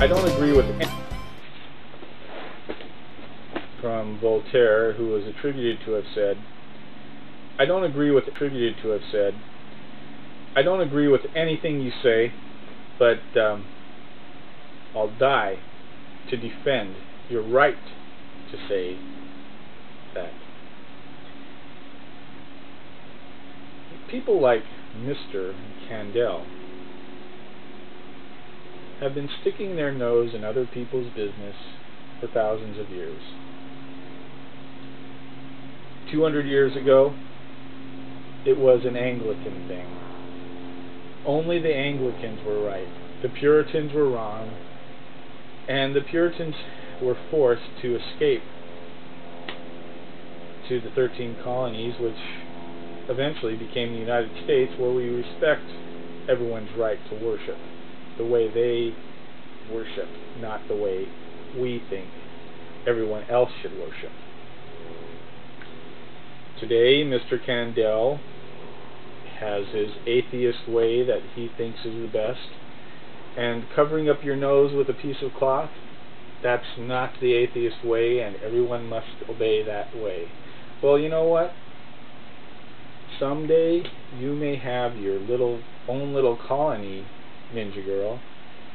I don't agree with from Voltaire, who was attributed to have said, I don't agree with anything you say, but I'll die to defend your right to say that. People like Mr. Condell have been sticking their nose in other people's business for thousands of years. 200 years ago, it was an Anglican thing. Only the Anglicans were right. The Puritans were wrong, and the Puritans were forced to escape to the 13 colonies, which eventually became the United States, where we respect everyone's right to worship the way they worship, not the way we think everyone else should worship. Today, Mr. Condell has his atheist way that he thinks is the best, and covering up your nose with a piece of cloth, that's not the atheist way, and everyone must obey that way. Well, you know what? Someday you may have your own little colony, Ninjagirl,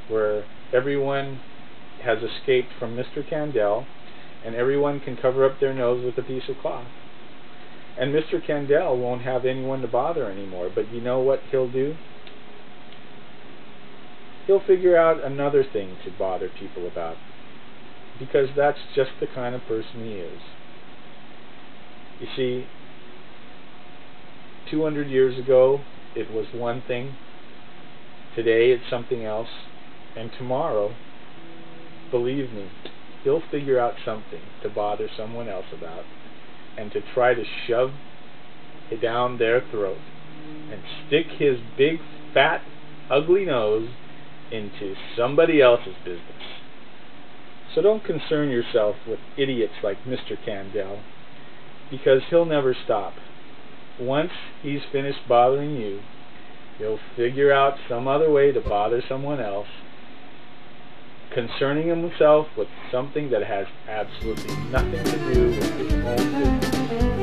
where everyone has escaped from Mr. Condell, and everyone can cover up their nose with a piece of cloth. And Mr. Condell won't have anyone to bother anymore, but you know what he'll do? He'll figure out another thing to bother people about, because that's just the kind of person he is. You see, 200 years ago, it was one thing. Today, it's something else. And tomorrow, believe me, he'll figure out something to bother someone else about and to try to shove it down their throat and stick his big, fat, ugly nose into somebody else's business. So don't concern yourself with idiots like Mr. Condell, because he'll never stop. Once he's finished bothering you, he'll figure out some other way to bother someone else, concerning himself with something that has absolutely nothing to do with his own business.